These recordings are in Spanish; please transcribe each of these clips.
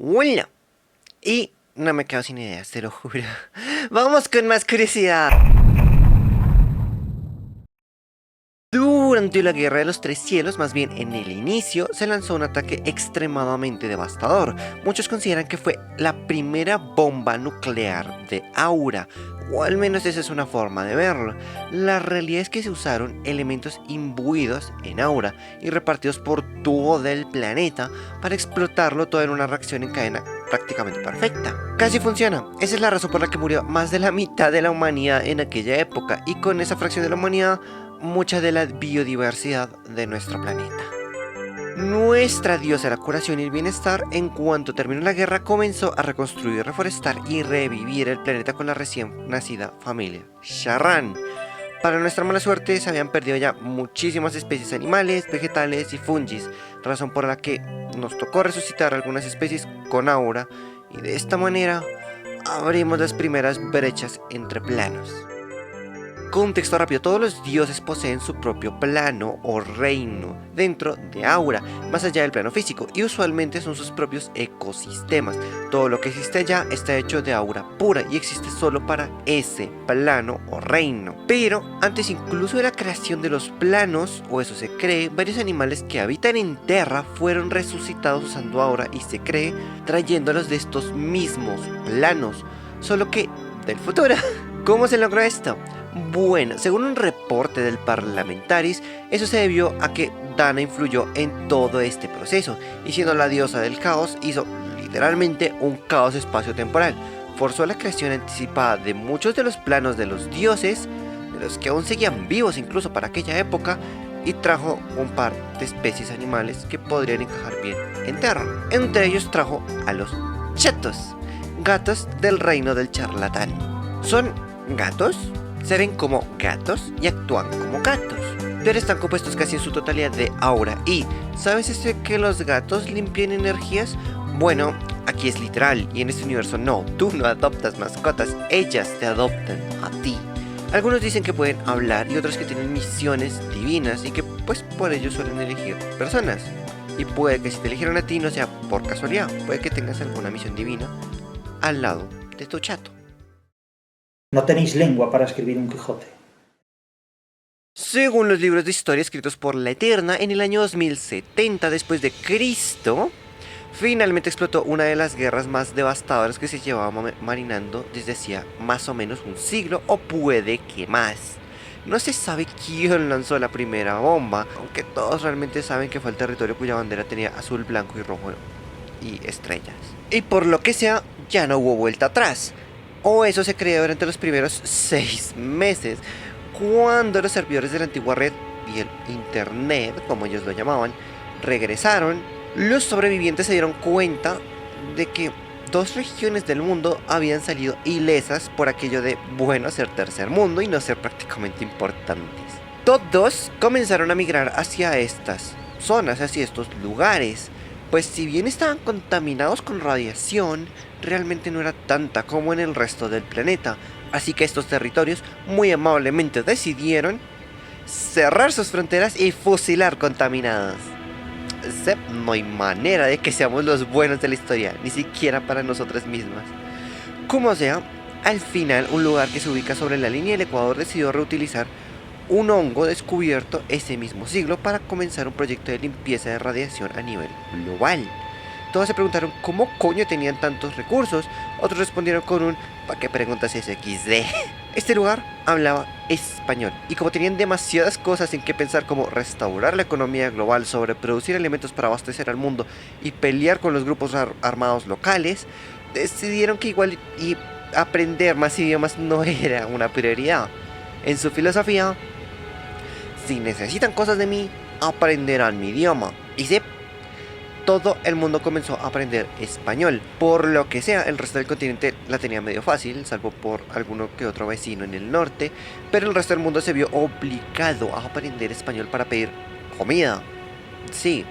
Bueno, y no me quedo sin ideas, te lo juro. Vamos con más curiosidad. Durante la Guerra de los Tres Cielos, más bien en el inicio, se lanzó un ataque extremadamente devastador. Muchos consideran que fue la primera bomba nuclear de Aura, o al menos esa es una forma de verlo. La realidad es que se usaron elementos imbuidos en Aura y repartidos por todo el planeta para explotarlo todo en una reacción en cadena prácticamente perfecta. Casi funciona. Esa es la razón por la que murió más de la mitad de la humanidad en aquella época, y con esa fracción de la humanidad, mucha de la biodiversidad de nuestro planeta. Nuestra diosa de la curación y el bienestar, en cuanto terminó la guerra, comenzó a reconstruir, reforestar y revivir el planeta con la recién nacida familia Sharran. Para nuestra mala suerte, se habían perdido ya muchísimas especies animales, vegetales y fungis, razón por la que nos tocó resucitar algunas especies con aura, y de esta manera abrimos las primeras brechas entre planos. Contexto rápido: todos los dioses poseen su propio plano o reino dentro de Aura, más allá del plano físico, y usualmente son sus propios ecosistemas. Todo lo que existe allá está hecho de aura pura y existe solo para ese plano o reino. Pero antes incluso de la creación de los planos, o eso se cree, varios animales que habitan en Terra fueron resucitados usando Aura, y se cree trayéndolos de estos mismos planos, solo que del futuro. ¿Cómo se logró esto? Bueno, según un reporte del Parlamentaris, eso se debió a que Dana influyó en todo este proceso, y siendo la diosa del caos, hizo literalmente un caos espacio-temporal. Forzó la creación anticipada de muchos de los planos de los dioses, de los que aún seguían vivos incluso para aquella época, y trajo un par de especies animales que podrían encajar bien en Terra. Entre ellos trajo a los chatos, gatos del reino del charlatán. Son gatos, se ven como gatos y actúan como gatos, pero están compuestos casi en su totalidad de aura. Y ¿sabes que los gatos limpian energías? Bueno, aquí es literal, y en este universo no, tú no adoptas mascotas, ellas te adoptan a ti. Algunos dicen que pueden hablar, y otros que tienen misiones divinas y que pues por ello suelen elegir personas. Y puede que si te eligieron a ti no sea por casualidad, puede que tengas alguna misión divina al lado de tu chato. No tenéis lengua para escribir un Quijote. Según los libros de historia escritos por la Eterna, en el año 2070 después de Cristo, finalmente explotó una de las guerras más devastadoras que se llevaba marinando desde hacía más o menos un siglo, o puede que más. No se sabe quién lanzó la primera bomba, aunque todos realmente saben que fue el territorio cuya bandera tenía azul, blanco y rojo y estrellas. Y por lo que sea, ya no hubo vuelta atrás. O eso se creía durante los primeros 6 meses, cuando los servidores de la antigua red y el internet, como ellos lo llamaban, regresaron. Los sobrevivientes se dieron cuenta de que 2 regiones del mundo habían salido ilesas por aquello de, bueno, ser tercer mundo y no ser prácticamente importantes. Todos comenzaron a migrar hacia estas zonas, hacia estos lugares, pues si bien estaban contaminados con radiación, realmente no era tanta como en el resto del planeta. Así que estos territorios muy amablemente decidieron cerrar sus fronteras y fusilar contaminados. No hay manera de que seamos los buenos de la historia, ni siquiera para nosotras mismas. Como sea, al final un lugar que se ubica sobre la línea del Ecuador decidió reutilizar un hongo descubierto ese mismo siglo para comenzar un proyecto de limpieza de radiación a nivel global. Todos se preguntaron cómo coño tenían tantos recursos, otros respondieron con un ¿para qué preguntas eso XD? Este lugar hablaba español, y como tenían demasiadas cosas en que pensar, como restaurar la economía global, sobreproducir alimentos para abastecer al mundo y pelear con los grupos armados locales, decidieron que igual y aprender más idiomas no era una prioridad. En su filosofía, si necesitan cosas de mí, aprenderán mi idioma. Y sí, todo el mundo comenzó a aprender español. Por lo que sea, el resto del continente la tenía medio fácil, salvo por alguno que otro vecino en el norte, pero el resto del mundo se vio obligado a aprender español para pedir comida. Sí,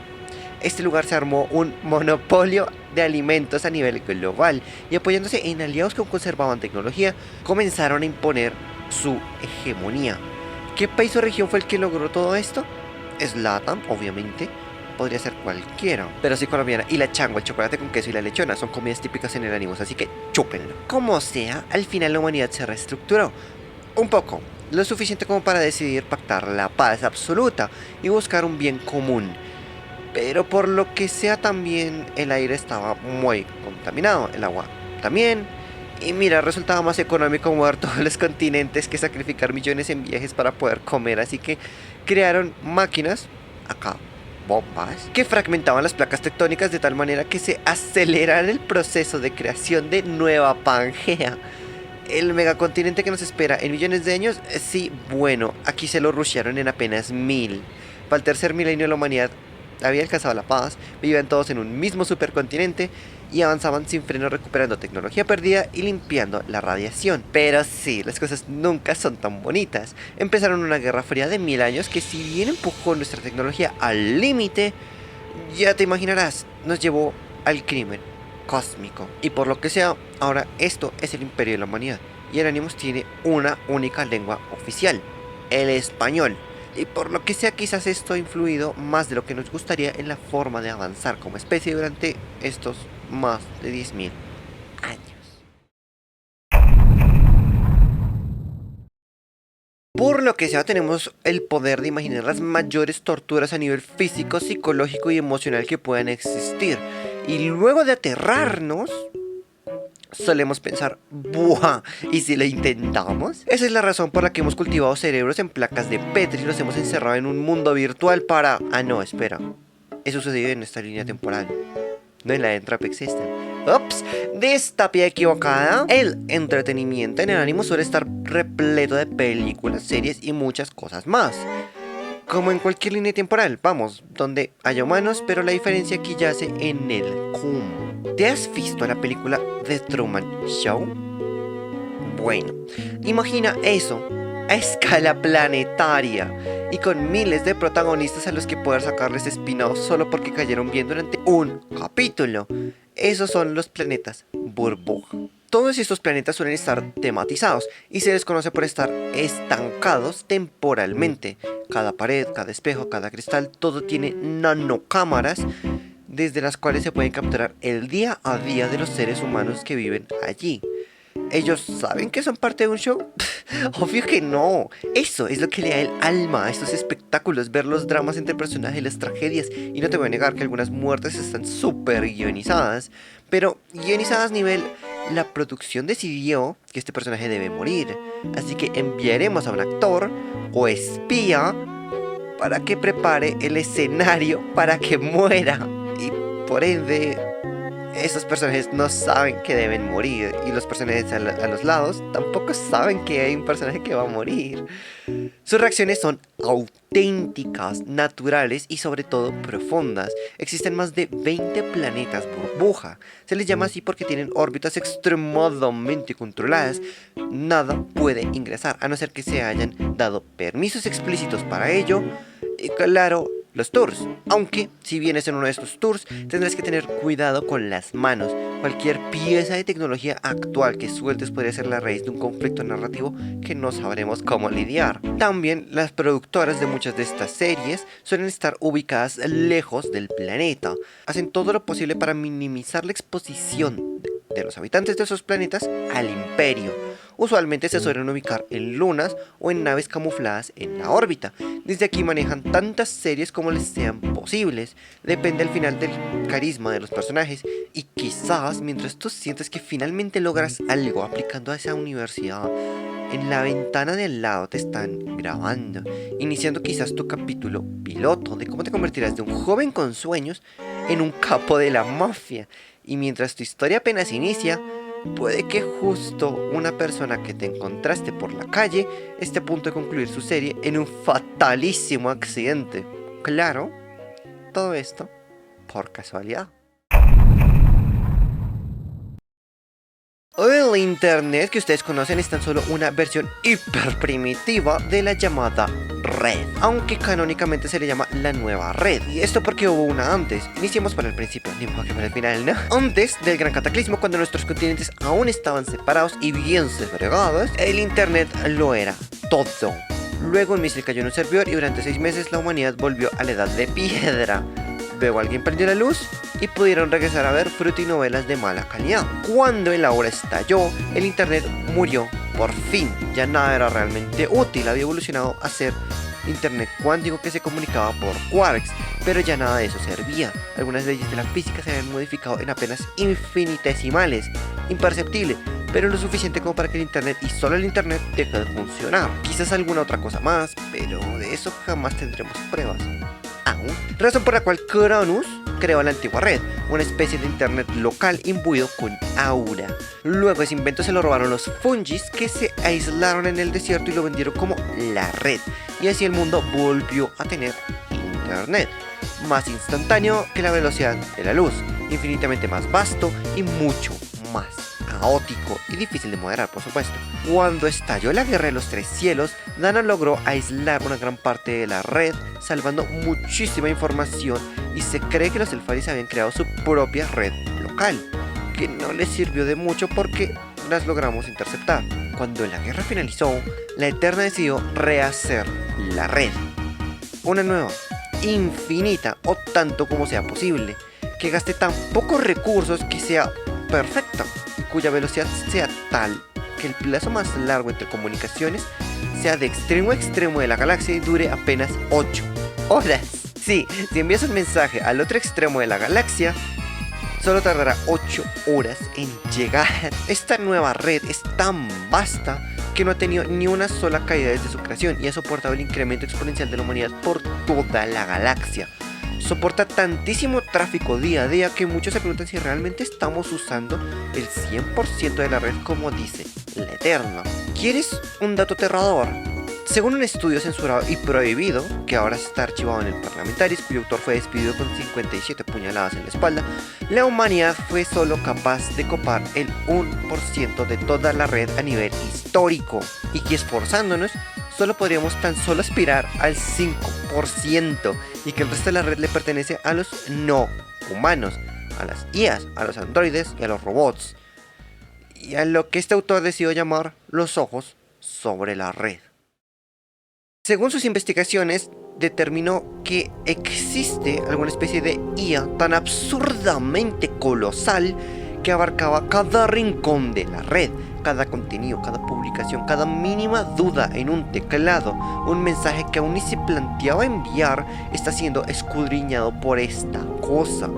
este lugar se armó un monopolio de alimentos a nivel global, y apoyándose en aliados que conservaban tecnología, comenzaron a imponer su hegemonía. ¿Qué país o región fue el que logró todo esto? Es LATAM, obviamente, podría ser cualquiera, pero sí colombiana. Y la changua, el chocolate con queso y la lechona son comidas típicas en el Animus, así que chúpenlo. Como sea, al final la humanidad se reestructuró un poco, lo suficiente como para decidir pactar la paz absoluta y buscar un bien común. Pero por lo que sea también el aire estaba muy contaminado, el agua también. Y mira, resultaba más económico mover todos los continentes que sacrificar millones en viajes para poder comer. Así que crearon máquinas, acá bombas, que fragmentaban las placas tectónicas de tal manera que se acelerara el proceso de creación de Nueva Pangea. El megacontinente que nos espera en millones de años, sí, bueno, aquí se lo rushearon en apenas 1000. Para el tercer milenio la humanidad había alcanzado la paz, vivían todos en un mismo supercontinente y avanzaban sin freno recuperando tecnología perdida y limpiando la radiación. Pero sí, las cosas nunca son tan bonitas. Empezaron una guerra fría de 1000 años que, si bien empujó nuestra tecnología al límite, ya te imaginarás, nos llevó al crimen cósmico. Y por lo que sea, ahora esto es el imperio de la humanidad. Y el Animus tiene una única lengua oficial, el español. Y por lo que sea, quizás esto ha influido más de lo que nos gustaría en la forma de avanzar como especie durante estos más de 10.000 años. Por lo que sea, tenemos el poder de imaginar las mayores torturas a nivel físico, psicológico y emocional que puedan existir. Y luego de aterrarnos, solemos pensar, ¡buah! ¿Y si lo intentamos? Esa es la razón por la que hemos cultivado cerebros en placas de Petri y los hemos encerrado en un mundo virtual para... Ah, no, espera. Eso sucedió en esta línea temporal, no en la de Entrapix System. Ups, distopía equivocada. El entretenimiento en el Animus suele estar repleto de películas, series y muchas cosas más. Como en cualquier línea temporal, vamos, donde haya humanos, pero la diferencia aquí yace en el cómo. ¿Te has visto la película The Truman Show? Bueno, imagina eso a escala planetaria y con miles de protagonistas a los que poder sacarles spin-off solo porque cayeron bien durante un capítulo. Esos son los planetas burbuja. Todos estos planetas suelen estar tematizados y se les conoce por estar estancados temporalmente. Cada pared, cada espejo, cada cristal, todo tiene nanocámaras desde las cuales se pueden capturar el día a día de los seres humanos que viven allí. ¿Ellos saben que son parte de un show? Obvio que no. Eso es lo que le da el alma a estos espectáculos, ver los dramas entre personajes, las tragedias. Y no te voy a negar que algunas muertes están súper guionizadas, pero guionizadas nivel... La producción decidió que este personaje debe morir, así que enviaremos a un actor o espía para que prepare el escenario para que muera. Y por ende, esos personajes no saben que deben morir, y los personajes a los lados tampoco saben que hay un personaje que va a morir. Sus reacciones son auténticas, naturales y sobre todo profundas. Existen más de 20 planetas burbuja. Se les llama así porque tienen órbitas extremadamente controladas. Nada puede ingresar a no ser que se hayan dado permisos explícitos para ello. Y claro, los tours. Aunque si vienes en uno de estos tours, tendrás que tener cuidado con las manos. Cualquier pieza de tecnología actual que sueltes podría ser la raíz de un conflicto narrativo que no sabremos cómo lidiar. También las productoras de muchas de estas series suelen estar ubicadas lejos del planeta. Hacen todo lo posible para minimizar la exposición de los habitantes de esos planetas al imperio. Usualmente se suelen ubicar en lunas o en naves camufladas en la órbita. Desde aquí manejan tantas series como les sean posibles. Depende al final del carisma de los personajes. Y quizás mientras tú sientes que finalmente logras algo aplicando a esa universidad, en la ventana de al lado te están grabando, iniciando quizás tu capítulo piloto de cómo te convertirás de un joven con sueños en un capo de la mafia. Y mientras tu historia apenas inicia, puede que justo una persona que te encontraste por la calle esté a punto de concluir su serie en un fatalísimo accidente. Claro, todo esto por casualidad. El internet que ustedes conocen es tan solo una versión hiper primitiva de la llamada red, aunque canónicamente se le llama la nueva red. Y esto porque hubo una antes. Iniciemos por el principio, ni modo que por el final, ¿no? Antes del gran cataclismo, cuando nuestros continentes aún estaban separados y bien segregados, el internet lo era todo. Luego un misil cayó en un servidor y durante 6 meses la humanidad volvió a la edad de piedra. Luego alguien prendió la luz y pudieron regresar a ver frutinovelas de mala calidad. Cuando el Aura estalló, el internet murió por fin. Ya nada era realmente útil, había evolucionado a ser internet cuántico que se comunicaba por quarks, pero ya nada de eso servía. Algunas leyes de la física se habían modificado en apenas infinitesimales, imperceptible, pero lo suficiente como para que el internet y solo el internet deje de funcionar. Quizás alguna otra cosa más, pero de eso jamás tendremos pruebas. Aún. Razón por la cual Cronus creó la antigua red, una especie de internet local imbuido con aura. Luego ese invento se lo robaron los fungis, que se aislaron en el desierto y lo vendieron como la red. Y así el mundo volvió a tener internet, más instantáneo que la velocidad de la luz, infinitamente más vasto y mucho más caótico y difícil de moderar, por supuesto. Cuando estalló la Guerra de los Tres Cielos, Dana logró aislar una gran parte de la red, salvando muchísima información, y se cree que los Elfaris habían creado su propia red local, que no les sirvió de mucho porque las logramos interceptar. Cuando la guerra finalizó, la Eterna decidió rehacer la red, una nueva, infinita o tanto como sea posible, que gaste tan pocos recursos que sea perfecta, cuya velocidad sea tal que el plazo más largo entre comunicaciones sea de extremo a extremo de la galaxia y dure apenas 8 horas. Sí, si envías un mensaje al otro extremo de la galaxia, solo tardará 8 horas en llegar. Esta nueva red es tan vasta que no ha tenido ni una sola caída desde su creación y ha soportado el incremento exponencial de la humanidad por toda la galaxia. Soporta tantísimo tráfico día a día que muchos se preguntan si realmente estamos usando el 100% de la red como dice la Eterna. ¿Quieres un dato aterrador? Según un estudio censurado y prohibido, que ahora está archivado en el Parlamentaris, cuyo autor fue despedido con 57 puñaladas en la espalda, la humanidad fue solo capaz de copar el 1% de toda la red a nivel histórico, y que esforzándonos, solo podríamos tan solo aspirar al 5%, y que el resto de la red le pertenece a los no humanos, a las IAs, a los androides y a los robots, y a lo que este autor decidió llamar los ojos sobre la red. Según sus investigaciones, determinó que existe alguna especie de IA tan absurdamente colosal que abarcaba cada rincón de la red, cada contenido, cada publicación, cada mínima duda en un teclado, un mensaje que aún ni se planteaba enviar está siendo escudriñado por esta cosa.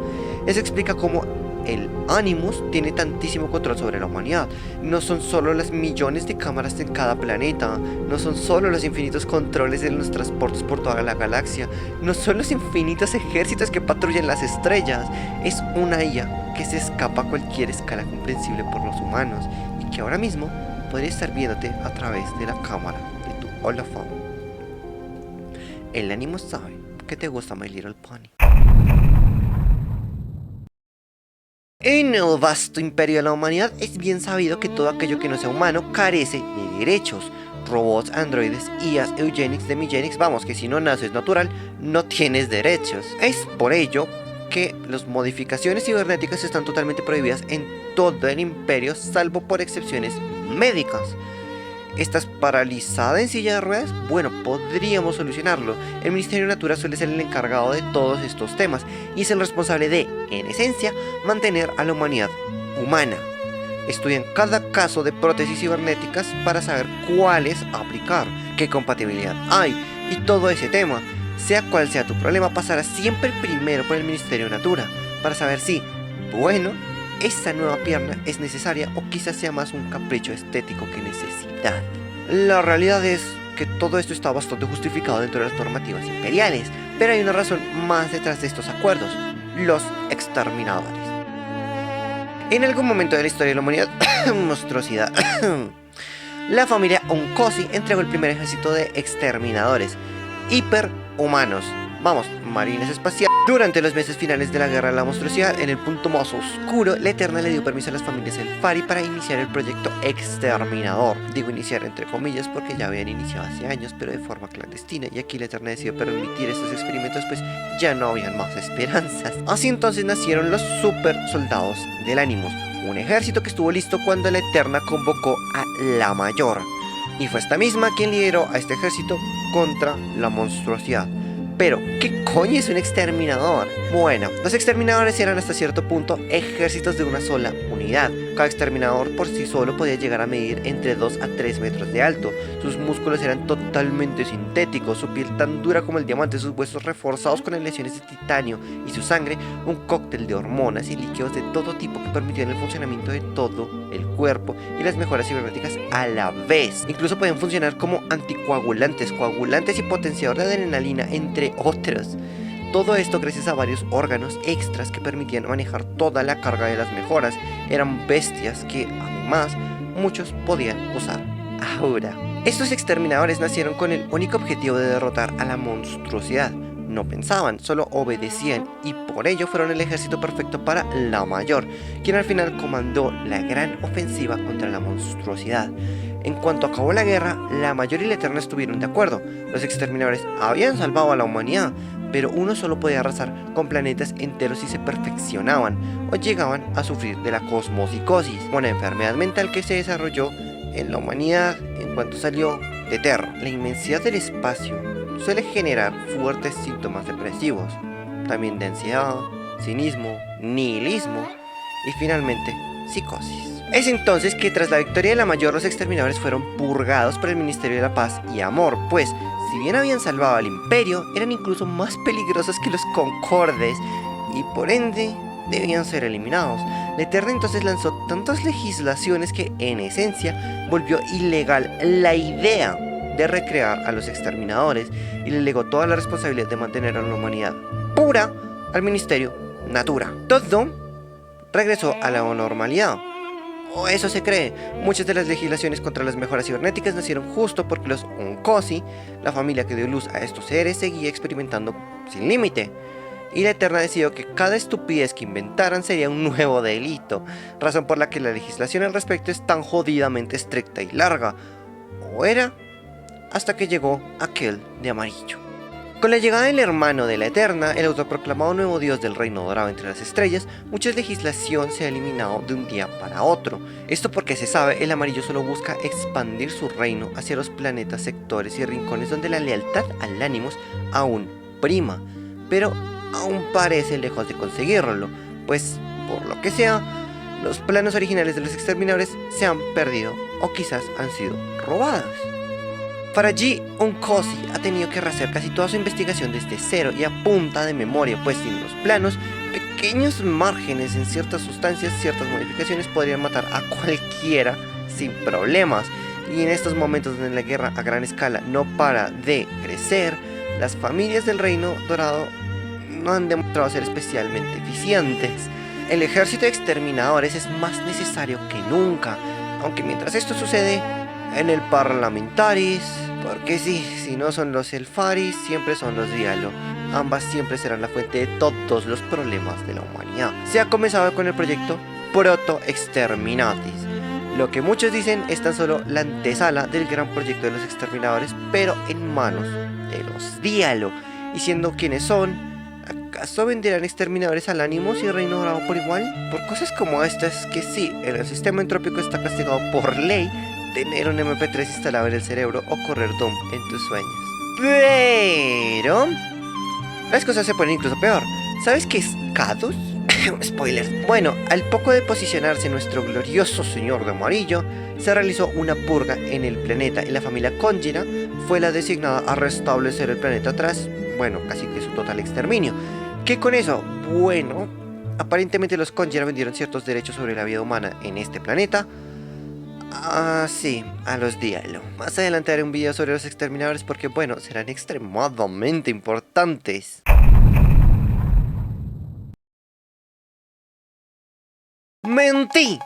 Eso explica cómo el Animus tiene tantísimo control sobre la humanidad. No son solo las millones de cámaras en cada planeta, no son solo los infinitos controles de los transportes por toda la galaxia, no son los infinitos ejércitos que patrullan las estrellas. Es una IA que se escapa a cualquier escala comprensible por los humanos y que ahora mismo podría estar viéndote a través de la cámara de tu holofón. El Animus sabe que te gusta My Little Pony. En el vasto imperio de la humanidad es bien sabido que todo aquello que no sea humano carece de derechos. Robots, androides, IAs, eugenics, demigenics, vamos, que si no naces natural, no tienes derechos. Es por ello que las modificaciones cibernéticas están totalmente prohibidas en todo el imperio, salvo por excepciones médicas. ¿Estás paralizada en silla de ruedas? Bueno, podríamos solucionarlo. El Ministerio de Natura suele ser el encargado de todos estos temas y es el responsable de, en esencia, mantener a la humanidad humana. Estudian cada caso de prótesis cibernéticas para saber cuáles aplicar, qué compatibilidad hay y todo ese tema. Sea cual sea tu problema, pasará siempre primero por el Ministerio de Natura para saber si, bueno, esa nueva pierna es necesaria o quizás sea más un capricho estético que necesidad. La realidad es que todo esto está bastante justificado dentro de las normativas imperiales, pero hay una razón más detrás de estos acuerdos: los exterminadores. En algún momento de la historia de la humanidad, monstruosidad, la familia Oncosi entregó el primer ejército de exterminadores hiperhumanos, vamos, marines espaciales. Durante los meses finales de la guerra de la monstruosidad, en el punto más oscuro, la Eterna le dio permiso a las familias Elfari para iniciar el proyecto exterminador. Digo iniciar entre comillas porque ya habían iniciado hace años, pero de forma clandestina, y aquí la Eterna decidió permitir estos experimentos, pues ya no habían más esperanzas. Así entonces nacieron los super soldados del Animus, un ejército que estuvo listo cuando la Eterna convocó a la Mayor, y fue esta misma quien lideró a este ejército contra la monstruosidad. Pero, ¿qué coño es un exterminador? Bueno, los exterminadores eran hasta cierto punto ejércitos de una sola unidad. Cada exterminador por sí solo podía llegar a medir entre 2 a 3 metros de alto. Sus músculos eran totalmente sintéticos, su piel tan dura como el diamante, sus huesos reforzados con aleaciones de titanio y su sangre un cóctel de hormonas y líquidos de todo tipo que permitían el funcionamiento de todo el cuerpo y las mejoras cibernéticas a la vez. Incluso podían funcionar como anticoagulantes, coagulantes y potenciador de adrenalina, entre otros. Todo esto gracias a varios órganos extras que permitían manejar toda la carga de las mejoras. Eran bestias que, además, muchos podían usar. Ahora, estos exterminadores nacieron con el único objetivo de derrotar a la monstruosidad. No pensaban, solo obedecían, y por ello fueron el ejército perfecto para la Mayor, quien al final comandó la gran ofensiva contra la monstruosidad. En cuanto acabó la guerra, la Mayor y la Eterna estuvieron de acuerdo. Los exterminadores habían salvado a la humanidad, pero uno solo podía arrasar con planetas enteros si se perfeccionaban o llegaban a sufrir de la cosmopsicosis, una enfermedad mental que se desarrolló en la humanidad en cuanto salió de Terra. La inmensidad del espacio suele generar fuertes síntomas depresivos, también de ansiedad, cinismo, nihilismo y finalmente psicosis. Es entonces que tras la victoria de la Mayor, los exterminadores fueron purgados por el Ministerio de la Paz y Amor, pues si bien habían salvado al Imperio, eran incluso más peligrosos que los Concordes y por ende debían ser eliminados. La Eterna entonces lanzó tantas legislaciones que en esencia volvió ilegal la idea de recrear a los exterminadores y le legó toda la responsabilidad de mantener a la humanidad pura al Ministerio Natura. Todo regresó a la normalidad. O eso se cree. Muchas de las legislaciones contra las mejoras cibernéticas nacieron justo porque los Uncosi, la familia que dio luz a estos seres, seguía experimentando sin límite. Y la Eterna decidió que cada estupidez que inventaran sería un nuevo delito, razón por la que la legislación al respecto es tan jodidamente estricta y larga. O era, hasta que llegó aquel de amarillo. Con la llegada del hermano de la Eterna, el autoproclamado nuevo dios del reino dorado entre las estrellas, mucha legislación se ha eliminado de un día para otro. Esto porque se sabe, el amarillo solo busca expandir su reino hacia los planetas, sectores y rincones donde la lealtad al Animus aún prima, pero aún parece lejos de conseguirlo, pues por lo que sea, los planos originales de los exterminadores se han perdido o quizás han sido robados. Faraji Uncosi ha tenido que rehacer casi toda su investigación desde cero y a punta de memoria, pues sin los planos, pequeños márgenes en ciertas sustancias, ciertas modificaciones podrían matar a cualquiera sin problemas. Y en estos momentos donde la guerra a gran escala no para de crecer, las familias del Reino Dorado no han demostrado ser especialmente eficientes. El ejército de exterminadores es más necesario que nunca, aunque mientras esto sucede, en el Parlamentaris, porque sí, si no son los Elfaris, siempre son los Dialo. Ambas siempre serán la fuente de todos los problemas de la humanidad. Se ha comenzado con el proyecto Proto Exterminatis. Lo que muchos dicen es tan solo la antesala del gran proyecto de los exterminadores, pero en manos de los Dialo. Y siendo quienes son, ¿acaso venderán exterminadores al Animus y Reino Dorado por igual? Por cosas como estas, que sí, el sistema entrópico está castigado por ley tener un MP3 instalado en el cerebro o correr Doom en tus sueños. Pero las cosas se ponen incluso peor. ¿Sabes qué es Cadus? Spoilers. Bueno, al poco de posicionarse nuestro glorioso señor de amarillo, se realizó una purga en el planeta y la familia Congira fue la designada a restablecer el planeta tras, bueno, casi que su total exterminio. ¿Qué con eso? Bueno, aparentemente los Congira vendieron ciertos derechos sobre la vida humana en este planeta. Sí, a los Dialo. Más adelante haré un video sobre los exterminadores porque, bueno, serán extremadamente importantes. ¡Mentí!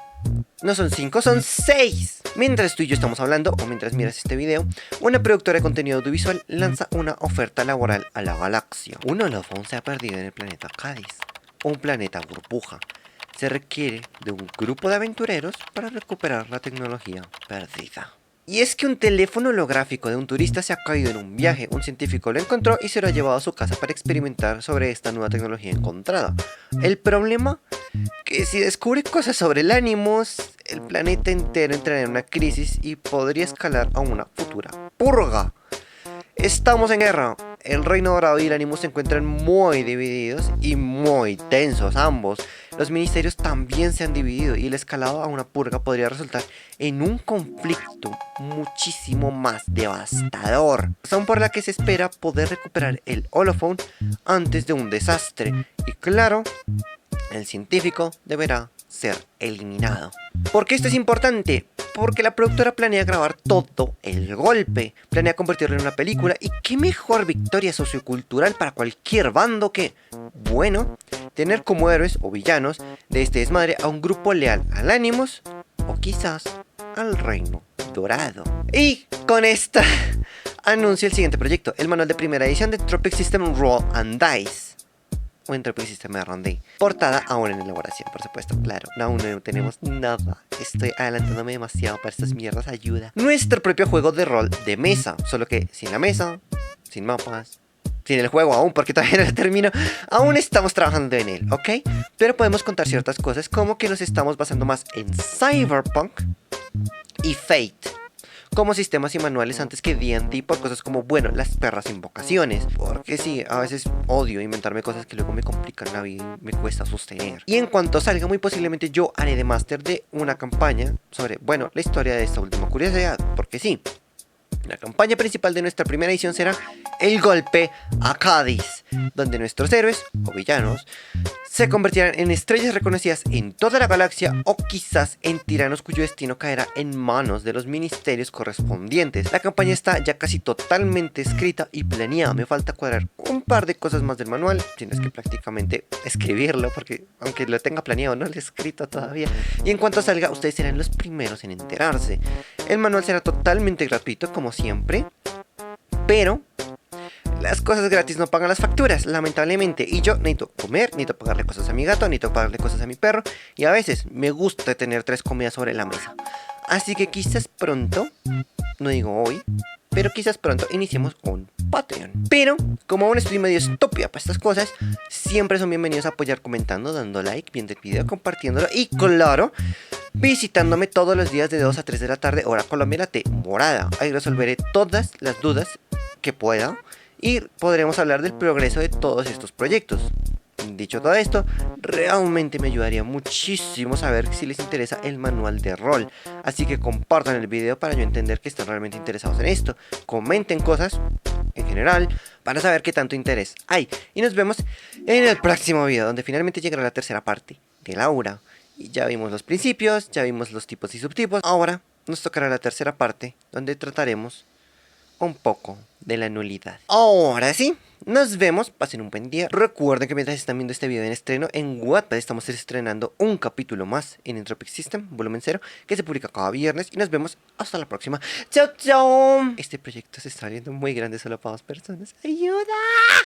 No son 5, son 6. Mientras tú y yo estamos hablando, o mientras miras este video, una productora de contenido audiovisual lanza una oferta laboral a la galaxia. Un holofón se ha perdido en el planeta Cádiz, un planeta burbuja. Se requiere de un grupo de aventureros para recuperar la tecnología perdida. Y es que un teléfono holográfico de un turista se ha caído en un viaje. Un científico lo encontró y se lo ha llevado a su casa para experimentar sobre esta nueva tecnología encontrada. El problema, que si descubre cosas sobre el Animus, el planeta entero entrará en una crisis y podría escalar a una futura purga. Estamos en guerra. el Reino Dorado y el Animus se encuentran muy divididos y muy tensos ambos. Los ministerios también se han dividido y el escalado a una purga podría resultar en un conflicto muchísimo más devastador, razón por la que se espera poder recuperar el Holophone antes de un desastre. Y claro, el científico deberá ser eliminado. ¿Por qué esto es importante? Porque la productora planea grabar todo el golpe, planea convertirlo en una película, y qué mejor victoria sociocultural para cualquier bando que, bueno, tener como héroes o villanos de este desmadre a un grupo leal al Animus o quizás al Reino Dorado. Y con esta anuncio el siguiente proyecto, el manual de primera edición de Tropic System Roll and Dice. O Tropic System R&D. Portada aún en elaboración, por supuesto, claro. Aún no tenemos nada. Estoy adelantándome demasiado para estas mierdas, ayuda. Nuestro propio juego de rol de mesa, solo que sin la mesa, sin mapas, sin el juego aún, porque todavía no lo termino. Aún estamos trabajando en él, ¿ok? Pero podemos contar ciertas cosas, como que nos estamos basando más en Cyberpunk y Fate como sistemas y manuales antes que D&D, por cosas como, bueno, las perras invocaciones. Porque sí, a veces odio inventarme cosas que luego me complican la vida y me cuesta sostener. Y en cuanto salga, muy posiblemente yo haré de máster de una campaña sobre, bueno, la historia de esta última curiosidad, porque sí. La campaña principal de nuestra primera edición será el golpe a Cádiz, donde nuestros héroes o villanos se convertirán en estrellas reconocidas en toda la galaxia o quizás en tiranos cuyo destino caerá en manos de los ministerios correspondientes. La campaña está ya casi totalmente escrita y planeada. Me falta cuadrar un par de cosas más del manual, sino es que prácticamente escribirlo, porque aunque lo tenga planeado no lo he escrito todavía. Y en cuanto salga, ustedes serán los primeros en enterarse. El manual será totalmente gratuito como siempre, pero las cosas gratis no pagan las facturas, lamentablemente. Y yo necesito comer, necesito pagarle cosas a mi gato, necesito pagarle cosas a mi perro. Y a veces me gusta tener 3 comidas sobre la mesa. Así que quizás pronto, no digo hoy, pero quizás pronto iniciemos un Patreon. Pero, como aún estoy medio estúpida para estas cosas, siempre son bienvenidos a apoyar comentando, dando like, viendo el video, compartiéndolo y, claro, visitándome todos los días de 2 a 3 de la tarde, hora Colombia morada. Ahí resolveré todas las dudas que pueda y podremos hablar del progreso de todos estos proyectos. Dicho todo esto, realmente me ayudaría muchísimo saber si les interesa el manual de rol. Así que compartan el video para yo entender que están realmente interesados en esto. Comenten cosas en general para saber qué tanto interés hay. Y nos vemos en el próximo video, donde finalmente llegará la tercera parte de Laura. Y ya vimos los principios, ya vimos los tipos y subtipos. Ahora nos tocará la tercera parte, donde trataremos un poco de la nulidad. Ahora sí, nos vemos, pasen un buen día. Recuerden que mientras están viendo este video en estreno, en Wattpad estamos estrenando un capítulo más en Entropic System, volumen 0, que se publica cada viernes. Y nos vemos hasta la próxima. ¡Chao, chao! Este proyecto se está viendo muy grande solo para 2 personas. ¡Ayuda!